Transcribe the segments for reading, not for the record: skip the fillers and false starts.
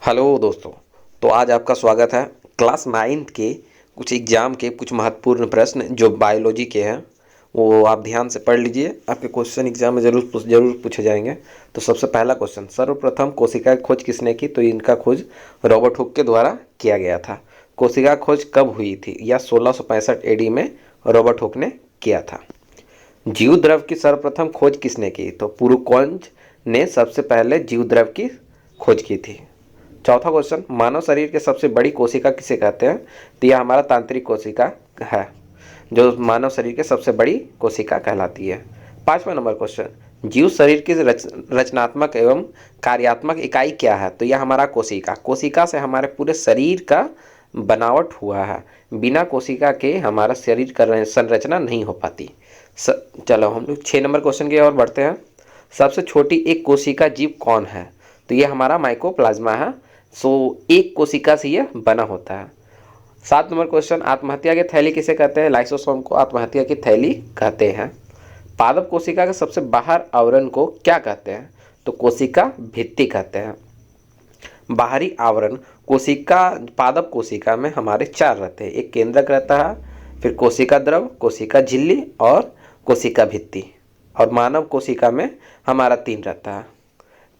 Hello दोस्तों। तो आज आपका स्वागत है। क्लास 9th के कुछ एग्जाम के कुछ महत्वपूर्ण प्रश्न जो बायोलॉजी के हैं वो आप ध्यान से पढ़ लीजिए। आपके क्वेश्चन एग्जाम में जरूर पूछे जाएंगे। तो सबसे पहला क्वेश्चन, सर्वप्रथम कोशिका की खोज किसने की? तो इनका खोज रॉबर्ट हुक के द्वारा किया गया था। कोशिका खोज कब हुई थी? या 1665 एडी में रॉबर्ट हुक ने किया था। जीव द्रव की सर्वप्रथम खोज किसने की? तो पुरुकोंज ने सबसे पहले जीव द्रव की खोज की थी। चौथा क्वेश्चन, मानव शरीर के सबसे बड़ी कोशिका किसे कहते हैं? तो यह हमारा तांत्रिक कोशिका है, जो मानव शरीर के सबसे बड़ी कोशिका कहलाती है। पांचवा नंबर क्वेश्चन, जीव शरीर की रचनात्मक एवं कार्यात्मक इकाई क्या है? तो यह हमारा कोशिका। कोशिका से हमारे पूरे शरीर का बनावट हुआ है। बिना कोशिका के हमारा शरीर का संरचना नहीं हो पाती। चलो हम लोग 6 नंबर क्वेश्चन की ओर बढ़ते हैं। सबसे छोटी एक कोशिका जीव कौन है? तो यह हमारा माइकोप्लाज्मा है। एक कोशिका से यह बना होता है। 7 नंबर क्वेश्चन, आत्महत्या की थैली किसे कहते हैं? लाइसोसोम को आत्महत्या की थैली कहते हैं। पादप कोशिका के सबसे बाहर आवरण को क्या कहते हैं? तो कोशिका भित्ति कहते हैं। बाहरी आवरण कोशिका, पादप कोशिका में हमारे 4 रहते हैं। एक केंद्रक रहता है, फिर कोशिका द्रव, कोशिका झिल्ली और कोशिका भित्ति। और मानव कोशिका में हमारा 3 रहता है,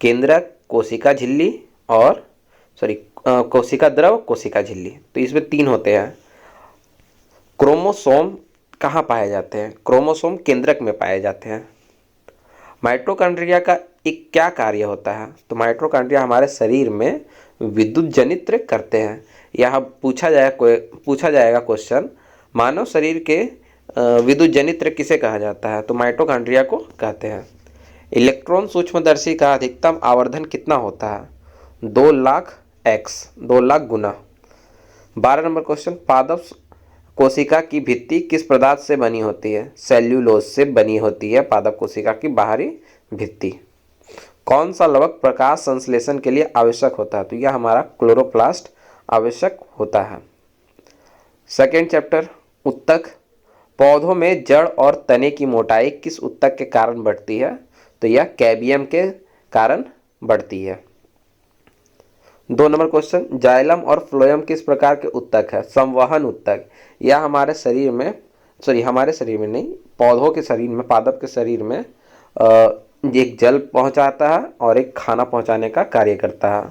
केंद्रक, कोशिका झिल्ली और कोशिका द्रव, कोशिका झिल्ली। तो इसमें 3 होते हैं। क्रोमोसोम कहाँ पाए जाते हैं? क्रोमोसोम केंद्रक में पाए जाते हैं। माइटोकॉन्ड्रिया का एक क्या कार्य होता है? तो माइटोकॉन्ड्रिया हमारे शरीर में विद्युत जनित्र करते हैं। यहाँ पूछा जाएगा क्वेश्चन, मानव शरीर के विद्युत जनित्र किसे कहा जाता है? तो माइटोकॉन्ड्रिया को कहते हैं। इलेक्ट्रॉन सूक्ष्मदर्शी का अधिकतम आवर्धन कितना होता है? 2 लाख एक्स, 2 लाख गुना। 12 नंबर क्वेश्चन, पादप कोशिका की भित्ति किस पदार्थ से बनी होती है? सेल्यूलोज से बनी होती है पादप कोशिका की बाहरी भित्ति। कौन सा लवक प्रकाश संश्लेषण के लिए आवश्यक होता है? तो यह हमारा क्लोरोप्लास्ट आवश्यक होता है। सेकेंड चैप्टर, उत्तक। पौधों में जड़ और तने की मोटाई किस उत्तक के कारण बढ़ती है? तो यह कैबियम के कारण बढ़ती है। 2 नंबर क्वेश्चन, जाइलम और फ्लोएम किस प्रकार के उत्तक है? संवहन उत्तक। यह हमारे शरीर में नहीं, पौधों के शरीर में, पादप के शरीर में एक जल पहुंचाता है और एक खाना पहुंचाने का कार्य करता है।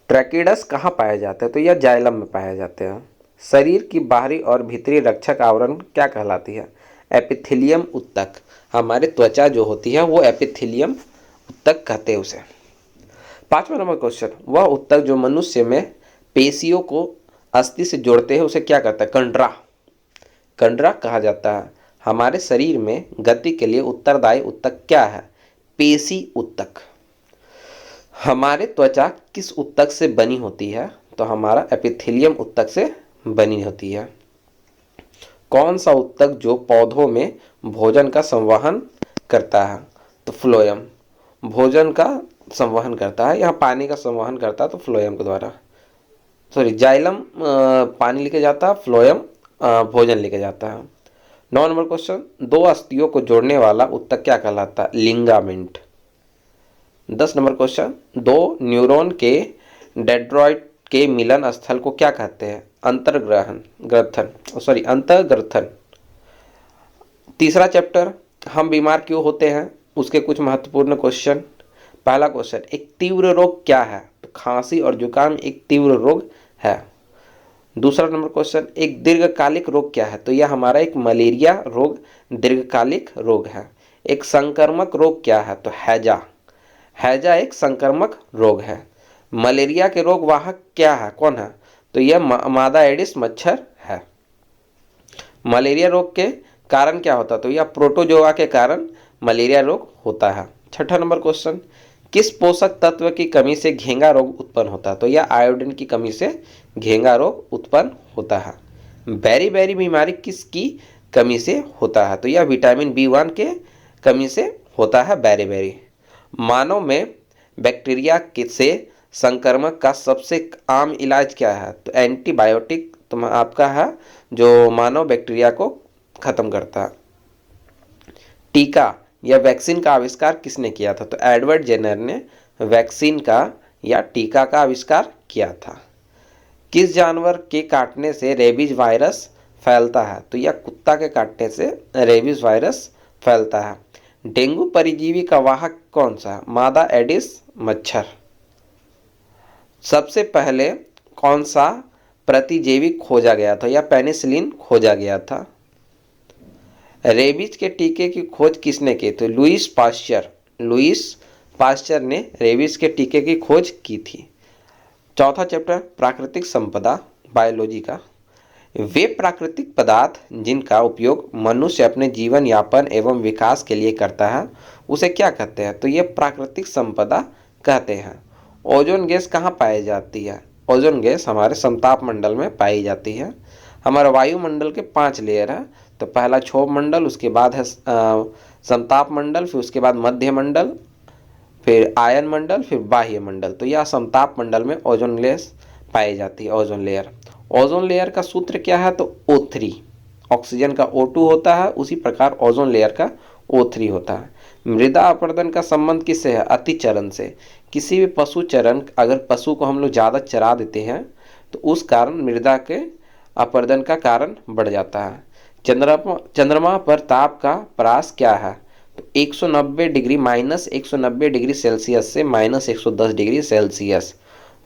ट्रैकिडस कहाँ पाए जाते हैं? तो यह जाइलम में पाए जाते हैं। शरीर की बाहरी और भीतरी रक्षक आवरण क्या कहलाती है? एपिथेलियम उत्तक। हमारे त्वचा जो होती है वो एपिथेलियम उत्तक कहते हैं उसे। 5वां नंबर क्वेश्चन, वह उत्तक जो मनुष्य में पेशियों को अस्थि से जोड़ते हैं उसे क्या कहता है? कंडरा। कंडरा कहा जाता है। हमारे शरीर में गति के लिए उत्तरदायी उत्तक क्या है? पेशी उत्तक। हमारे त्वचा किस उत्तक से बनी होती है? तो हमारा एपिथेलियम उत्तक से बनी होती है। कौन सा उत्तक जो पौधों में भोजन का संवहन करता है? तो फ्लोएम। भोजन का संवहन करता है, यहाँ पानी का संवहन करता है तो फ्लोएम के द्वारा। जाइलम पानी लेके जाता है, फ्लोएम भोजन लेके जाता है। 9 नंबर क्वेश्चन, 2 अस्थियों को जोड़ने वाला उत्तक क्या कहलाता है? लिंगामेंट। 10 नंबर क्वेश्चन, 2 न्यूरॉन के डेंड्राइट के मिलन स्थल को क्या कहते हैं? अंतर्ग्रथन। तीसरा चैप्टर, हम बीमार क्यों होते हैं? उसके कुछ महत्वपूर्ण क्वेश्चन। पहला क्वेश्चन, एक तीव्र रोग क्या है? तो खांसी और जुकाम एक तीव्र रोग है। दूसरा नंबर क्वेश्चन, एक दीर्घकालिक रोग क्या है? तो यह हमारा एक मलेरिया रोग दीर्घकालिक रोग है। एक संक्रामक रोग क्या है? तो हैजा। हैजा एक संक्रामक रोग है। मलेरिया के रोग वाहक क्या है, कौन है? तो यह मादा एडिस मच्छर है। मलेरिया रोग के कारण क्या होता है? तो यह प्रोटोजोआ के कारण मलेरिया रोग होता है। 6ठा नंबर क्वेश्चन, किस पोषक तत्व की कमी से घेंगा रोग उत्पन्न होता है? तो यह आयोडीन की कमी से घेंगा रोग उत्पन्न होता है। बेरी बीमारी किसकी कमी से होता है? तो यह विटामिन B1 के कमी से होता है बेरी। मानव में बैक्टीरिया से संक्रमण का सबसे आम इलाज क्या है? तो एंटीबायोटिक तो आपका है जो मानव बैक्टीरिया को खत्म करता है। टीका या वैक्सीन का आविष्कार किसने किया था? तो एडवर्ड जेनर ने वैक्सीन का या टीका का आविष्कार किया था? किस जानवर के काटने से रेबीज वायरस फैलता है? तो यह कुत्ता के काटने से रेबीज वायरस फैलता है। डेंगू परिजीवी का वाहक कौन सा है? मादा एडिस मच्छर। सबसे पहले कौन सा प्रतिजैवी खोजा गया था या पेनिसिलिन खोजा गया था? रेबीज के टीके की खोज किसने की? तो लुईस पाश्चर ने रेबीज के टीके की खोज की थी। चौथा चैप्टर प्राकृतिक संपदा बायोलॉजी का। वे प्राकृतिक पदार्थ जिनका उपयोग मनुष्य अपने जीवन यापन एवं विकास के लिए करता है उसे क्या कहते हैं? तो ये प्राकृतिक संपदा कहते हैं। ओजोन गैस कहाँ पाई जाती है? ओजोन गैस हमारे समताप मंडल में पाई जाती है। हमारे वायुमंडल के 5 लेयर है। तो पहला क्षोभ मंडल, उसके बाद है समताप मंडल, फिर उसके बाद मध्य मंडल, फिर आयन मंडल, फिर बाह्य मंडल। तो यह समताप मंडल में ओजोन गैस पाई जाती है। ओजोन लेयर, ओजोन लेयर का सूत्र क्या है? तो O3। ऑक्सीजन का O2 होता है, उसी प्रकार ओजोन लेयर का O3 होता है। मृदा अपरदन का संबंध किससे है? अतिचरण से। किसी भी पशु चरण, अगर पशु को हम लोग ज़्यादा चरा देते हैं तो उस कारण मृदा के अपरदन का कारण बढ़ जाता है। चंद्रमा पर ताप का परास क्या है? तो 190 डिग्री, -190 डिग्री सेल्सियस से -110 डिग्री सेल्सियस।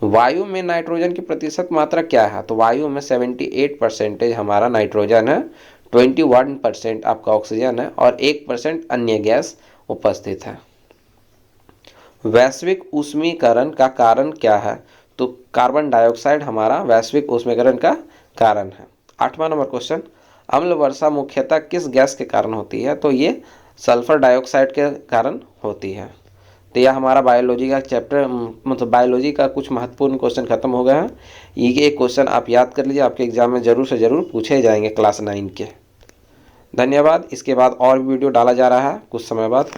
वायु में नाइट्रोजन की प्रतिशत मात्रा क्या है? तो वायु में 78% हमारा नाइट्रोजन है, 21% आपका ऑक्सीजन है और 1% अन्य गैस उपस्थित है। वैश्विक ऊष्मीकरण का कारण क्या है? तो कार्बन डाइऑक्साइड हमारा वैश्विक ऊष्मीकरण का कारण है। 8वां नंबर क्वेश्चन, अम्ल वर्षा मुख्यतः किस गैस के कारण होती है? तो ये सल्फर डाइऑक्साइड के कारण होती है। तो यह हमारा बायोलॉजी का चैप्टर, मतलब बायोलॉजी का कुछ महत्वपूर्ण क्वेश्चन खत्म हो गया है। ये एक क्वेश्चन आप याद कर लीजिए, आपके एग्जाम में जरूर से जरूर पूछे जाएंगे क्लास 9 के। धन्यवाद। इसके बाद और वीडियो डाला जा रहा है कुछ समय बाद।